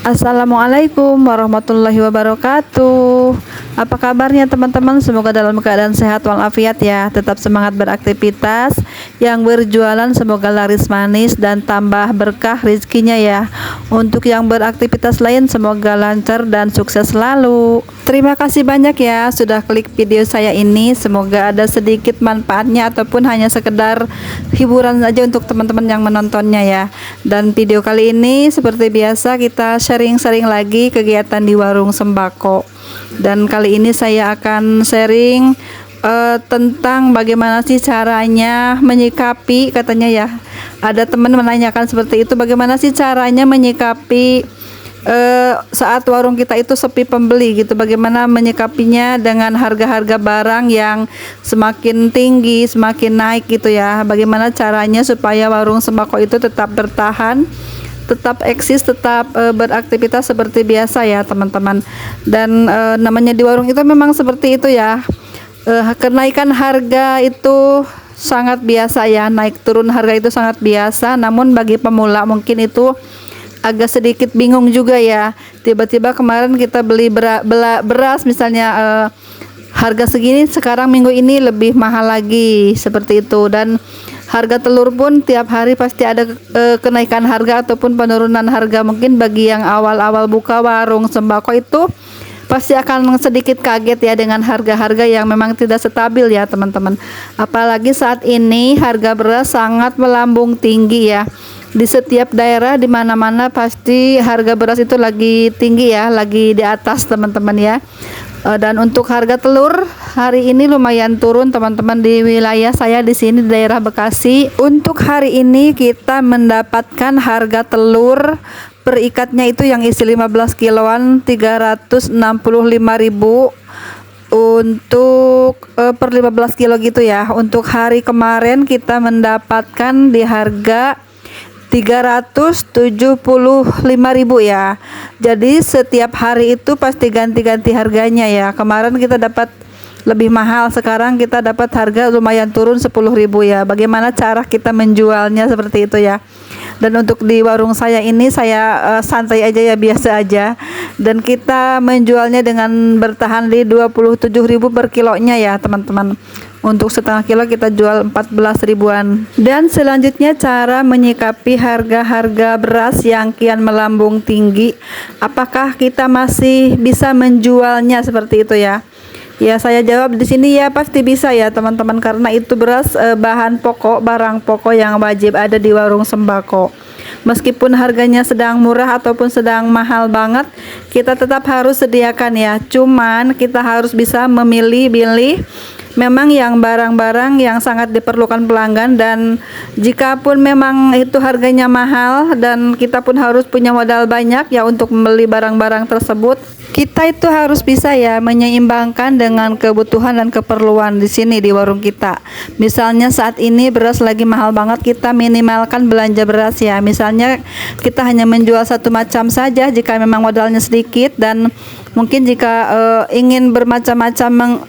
Assalamualaikum warahmatullahi wabarakatuh. Apa kabarnya teman-teman? Semoga dalam keadaan sehat walafiat ya. Tetap semangat beraktivitas. Yang berjualan semoga laris manis dan tambah berkah rezekinya ya. Untuk yang beraktivitas lain semoga lancar dan sukses selalu. Terima kasih banyak ya sudah klik video saya ini. Semoga ada sedikit manfaatnya ataupun hanya sekedar hiburan saja untuk teman-teman yang menontonnya ya. Dan video kali ini seperti biasa kita sharing-sharing lagi kegiatan di warung sembako. Dan kali ini saya akan sharing tentang bagaimana sih caranya menyikapi, katanya ya. Ada teman menanyakan seperti itu, bagaimana sih caranya menyikapi saat warung kita itu sepi pembeli gitu, bagaimana menyikapinya dengan harga-harga barang yang semakin tinggi, semakin naik gitu ya. Bagaimana caranya supaya warung sembako itu tetap bertahan, tetap eksis, tetap beraktivitas seperti biasa ya teman-teman. Dan namanya di warung itu memang seperti itu ya. Kenaikan harga itu sangat biasa ya, naik turun harga itu sangat biasa. Namun bagi pemula mungkin itu agak sedikit bingung juga ya. Tiba-tiba kemarin kita beli beras misalnya harga segini, sekarang minggu ini lebih mahal lagi seperti itu. Dan harga telur pun tiap hari pasti ada kenaikan harga ataupun penurunan harga. Mungkin bagi yang awal-awal buka warung sembako itu pasti akan sedikit kaget ya dengan harga-harga yang memang tidak stabil ya teman-teman. Apalagi saat ini harga beras sangat melambung tinggi ya. Di setiap daerah di mana-mana pasti harga beras itu lagi tinggi ya, lagi di atas teman-teman ya. Dan untuk harga telur hari ini lumayan turun teman-teman di wilayah saya di sini di daerah Bekasi. Untuk hari ini kita mendapatkan harga telur per ikatnya itu yang isi 15 kiloan 365.000 untuk per 15 kilo gitu ya. Untuk hari kemarin kita mendapatkan di harga 375.000 ya. Jadi setiap hari itu pasti ganti-ganti harganya ya. Kemarin kita dapat lebih mahal, sekarang kita dapat harga lumayan turun 10.000 ya. Bagaimana cara kita menjualnya seperti itu ya. Dan untuk di warung saya ini saya santai aja ya, biasa aja. Dan kita menjualnya dengan bertahan di 27.000 per kilonya ya teman-teman. Untuk setengah kilo kita jual 14 ribuan. Dan selanjutnya cara menyikapi harga-harga beras yang kian melambung tinggi. Apakah kita masih bisa menjualnya seperti itu ya? Ya saya jawab di sini ya pasti bisa ya teman-teman, karena itu beras bahan pokok, barang pokok yang wajib ada di warung sembako. Meskipun harganya sedang murah ataupun sedang mahal banget, kita tetap harus sediakan ya. Cuman kita harus bisa memilih-pilih memang yang barang-barang yang sangat diperlukan pelanggan. Dan jika pun memang itu harganya mahal dan kita pun harus punya modal banyak ya untuk membeli barang-barang tersebut, kita itu harus bisa ya menyeimbangkan dengan kebutuhan dan keperluan di sini di warung kita. Misalnya saat ini beras lagi mahal banget, kita minimalkan belanja beras ya. Misalnya kita hanya menjual satu macam saja jika memang modalnya sedikit, dan mungkin jika ingin bermacam-macam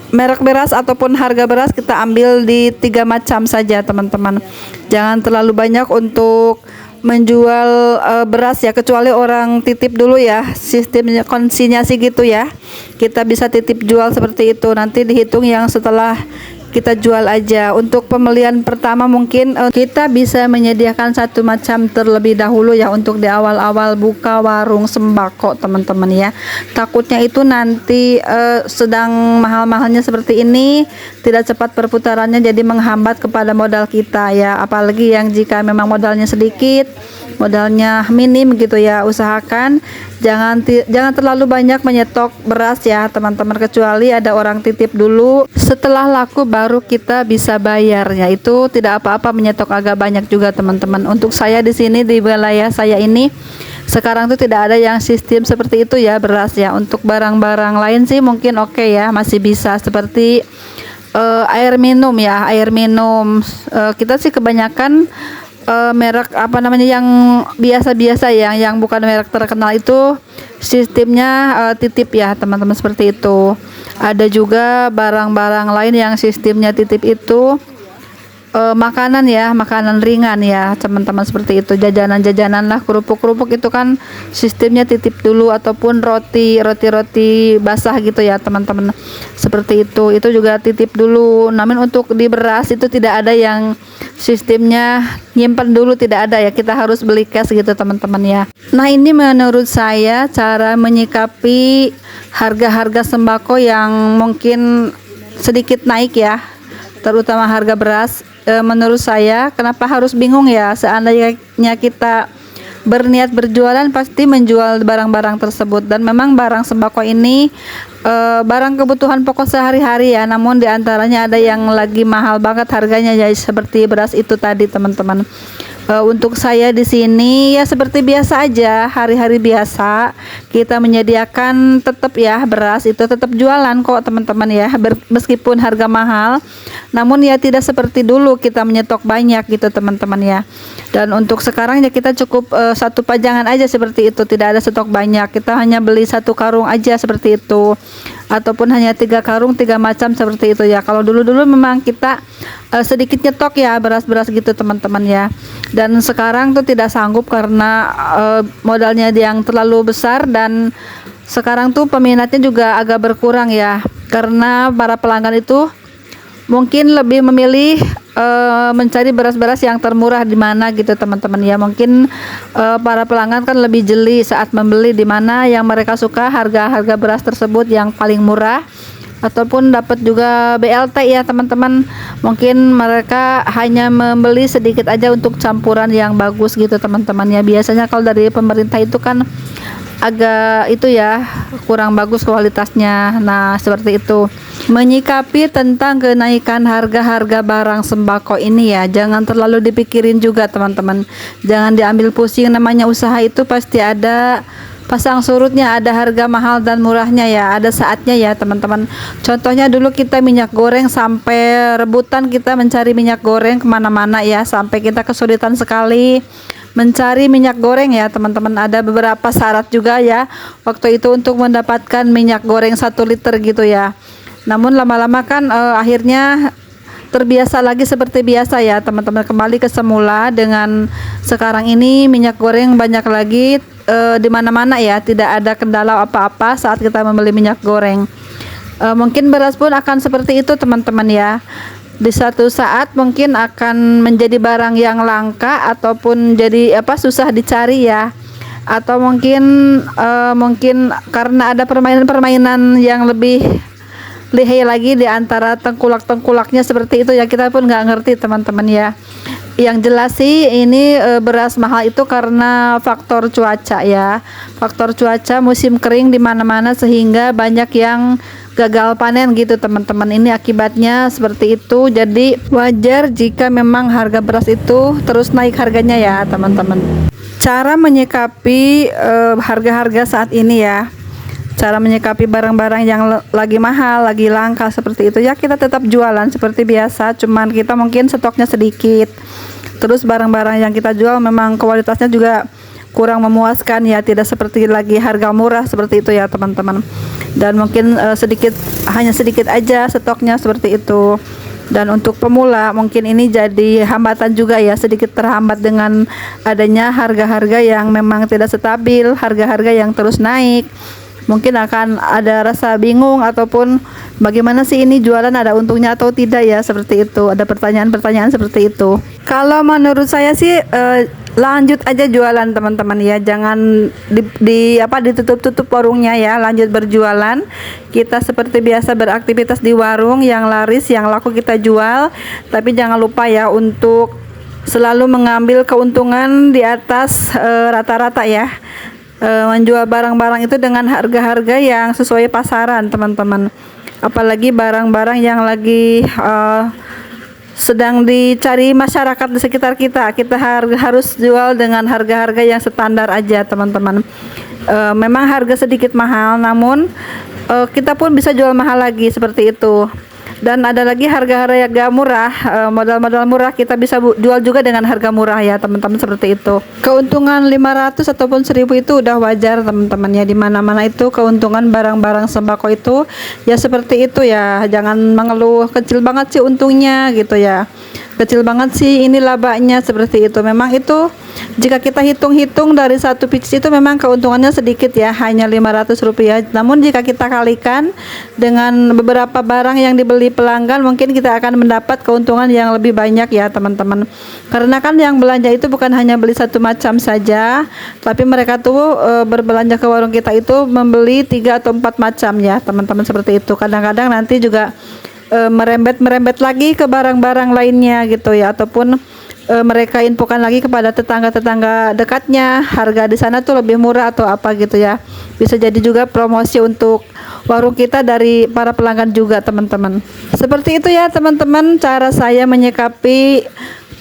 merek beras ataupun harga beras, kita ambil di 3 macam saja teman-teman. Jangan terlalu banyak untuk menjual beras ya, kecuali orang titip dulu ya, sistemnya konsinyasi gitu ya. Kita bisa titip jual seperti itu, nanti dihitung yang setelah kita jual aja. Untuk pembelian pertama mungkin kita bisa menyediakan satu macam terlebih dahulu ya untuk di awal-awal buka warung sembako teman-teman ya. Takutnya itu nanti sedang mahal-mahalnya seperti ini tidak cepat perputarannya, jadi menghambat kepada modal kita ya. Apalagi yang jika memang modalnya sedikit, modalnya minim gitu ya, usahakan jangan terlalu banyak menyetok beras ya teman-teman, kecuali ada orang titip dulu, setelah laku baru kita bisa bayar ya. Itu tidak apa-apa menyetok agak banyak juga teman-teman. Untuk saya di sini di wilayah saya ini sekarang tuh tidak ada yang sistem seperti itu ya beras ya. Untuk barang-barang lain sih mungkin oke ya, masih bisa seperti air minum ya, air minum kita sih kebanyakan merek apa namanya yang biasa-biasa ya, yang bukan merek terkenal itu sistemnya titip ya teman-teman, seperti itu. Ada juga barang-barang lain yang sistemnya titip itu makanan ya, makanan ringan ya teman-teman, seperti itu, jajanan-jajanan lah, kerupuk-kerupuk itu kan sistemnya titip dulu, ataupun roti basah gitu ya teman-teman, seperti itu juga titip dulu. Namun untuk di beras itu tidak ada yang sistemnya nyimpan dulu, tidak ada ya, kita harus beli cash gitu teman-teman ya. Nah, ini menurut saya cara menyikapi harga-harga sembako yang mungkin sedikit naik ya, terutama harga beras. Menurut saya, kenapa harus bingung ya, seandainya kita berniat berjualan pasti menjual barang-barang tersebut. Dan memang barang sembako ini barang kebutuhan pokok sehari-hari ya, namun diantaranya ada yang lagi mahal banget harganya ya, seperti beras itu tadi teman-teman. Untuk saya di sini ya seperti biasa aja, hari-hari biasa kita menyediakan tetap ya, beras itu tetap jualan kok teman-teman ya, meskipun harga mahal, namun ya tidak seperti dulu kita menyetok banyak gitu teman-teman ya. Dan untuk sekarang ya kita cukup satu pajangan aja seperti itu, tidak ada stok banyak, kita hanya beli satu karung aja seperti itu, ataupun hanya 3 karung 3 macam seperti itu ya. Kalau dulu-dulu memang kita sedikit nyetok ya beras-beras gitu teman-teman ya. Dan sekarang tuh tidak sanggup karena modalnya yang terlalu besar, dan sekarang tuh peminatnya juga agak berkurang ya, karena para pelanggan itu mungkin lebih memilih mencari beras-beras yang termurah di mana gitu teman-teman ya. Mungkin para pelanggan kan lebih jeli saat membeli di mana yang mereka suka, harga-harga beras tersebut yang paling murah, ataupun dapat juga BLT ya teman-teman. Mungkin mereka hanya membeli sedikit aja untuk campuran yang bagus gitu teman-teman ya. Biasanya kalau dari pemerintah itu kan agak itu ya, kurang bagus kualitasnya. Nah, seperti itu. Menyikapi tentang kenaikan harga-harga barang sembako ini ya, jangan terlalu dipikirin juga teman-teman. Jangan diambil pusing, namanya usaha itu pasti ada pasang surutnya, ada harga mahal dan murahnya ya, ada saatnya ya teman-teman. Contohnya dulu kita minyak goreng sampai rebutan kita mencari minyak goreng kemana-mana ya, sampai kita kesulitan sekali mencari minyak goreng ya teman-teman. Ada beberapa syarat juga ya waktu itu untuk mendapatkan minyak goreng 1 liter gitu ya. Namun lama-lama kan akhirnya terbiasa lagi seperti biasa ya teman-teman, kembali ke semula. Dengan sekarang ini minyak goreng banyak lagi di mana-mana ya, tidak ada kendala apa-apa saat kita membeli minyak goreng. Mungkin beras pun akan seperti itu teman-teman ya. Di suatu saat mungkin akan menjadi barang yang langka, ataupun jadi susah dicari ya, atau mungkin karena ada permainan-permainan yang lebih lihai lagi di antara tengkulak-tengkulaknya seperti itu ya, kita pun nggak ngerti teman-teman ya. Yang jelas sih ini beras mahal itu karena faktor cuaca ya, faktor cuaca musim kering di mana-mana, sehingga banyak yang gagal panen gitu teman-teman. Ini akibatnya seperti itu. Jadi wajar jika memang harga beras itu terus naik harganya ya teman-teman. Cara menyikapi harga-harga saat ini ya, cara menyikapi barang-barang yang lagi mahal, lagi langka seperti itu ya, kita tetap jualan seperti biasa, cuman kita mungkin stoknya sedikit. Terus barang-barang yang kita jual memang kualitasnya juga kurang memuaskan ya, tidak seperti lagi harga murah seperti itu ya teman-teman. Dan mungkin hanya sedikit aja stoknya seperti itu. Dan untuk pemula mungkin ini jadi hambatan juga ya, sedikit terhambat dengan adanya harga-harga yang memang tidak stabil, harga-harga yang terus naik. Mungkin akan ada rasa bingung, ataupun bagaimana sih ini jualan, ada untungnya atau tidak ya, seperti itu. Ada pertanyaan-pertanyaan seperti itu. Kalau menurut saya sih lanjut aja jualan teman-teman ya, jangan ditutup-tutup warungnya ya, lanjut berjualan. Kita seperti biasa beraktivitas di warung, yang laris yang laku kita jual, tapi jangan lupa ya untuk selalu mengambil keuntungan di atas rata-rata ya. Menjual barang-barang itu dengan harga-harga yang sesuai pasaran teman-teman, apalagi barang-barang yang lagi sedang dicari masyarakat di sekitar kita harus jual dengan harga-harga yang standar aja teman-teman. Memang harga sedikit mahal, namun kita pun bisa jual mahal lagi seperti itu. Dan ada lagi harga-harga murah, modal-modal murah kita bisa jual juga dengan harga murah ya teman-teman, seperti itu. Keuntungan 500 ataupun 1000 itu udah wajar teman-teman ya, di mana-mana itu keuntungan barang-barang sembako itu ya seperti itu ya. Jangan mengeluh kecil banget sih untungnya gitu ya. kecil banget sih ini labanya, seperti itu. Memang itu jika kita hitung-hitung dari satu biji itu memang keuntungannya sedikit ya, hanya Rp500. Namun jika kita kalikan dengan beberapa barang yang dibeli pelanggan, mungkin kita akan mendapat keuntungan yang lebih banyak ya teman-teman. Karena kan yang belanja itu bukan hanya beli satu macam saja, tapi mereka tuh berbelanja ke warung kita itu membeli 3 atau 4 macam ya teman-teman, seperti itu. Kadang-kadang nanti juga merembet lagi ke barang-barang lainnya gitu ya, ataupun mereka infokan lagi kepada tetangga-tetangga dekatnya harga di sana tuh lebih murah atau apa gitu ya. Bisa jadi juga promosi untuk warung kita dari para pelanggan juga teman-teman. Seperti itu ya teman-teman, cara saya menyikapi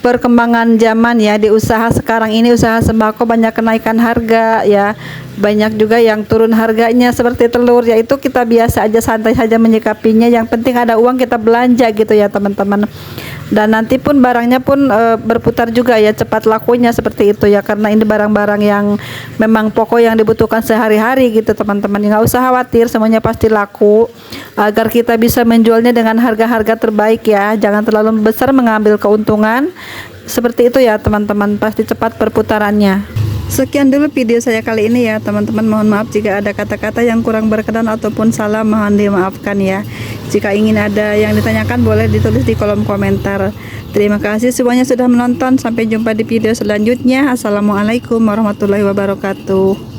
perkembangan zaman ya di usaha sekarang ini. Usaha sembako banyak kenaikan harga ya, banyak juga yang turun harganya seperti telur ya. Itu kita biasa aja, santai saja menyikapinya. Yang penting ada uang kita belanja gitu ya teman-teman. Dan nanti pun barangnya pun berputar juga ya, cepat lakunya seperti itu ya, karena ini barang-barang yang memang pokok yang dibutuhkan sehari-hari gitu teman-teman. Nggak usah khawatir, semuanya pasti laku, agar kita bisa menjualnya dengan harga-harga terbaik ya. Jangan terlalu besar mengambil keuntungan, seperti itu ya teman-teman, pasti cepat perputarannya. Sekian dulu video saya kali ini ya teman-teman. Mohon maaf jika ada kata-kata yang kurang berkenan ataupun salah, mohon dimaafkan ya. Jika ingin ada yang ditanyakan boleh ditulis di kolom komentar. Terima kasih semuanya sudah menonton. Sampai jumpa di video selanjutnya. Assalamualaikum warahmatullahi wabarakatuh.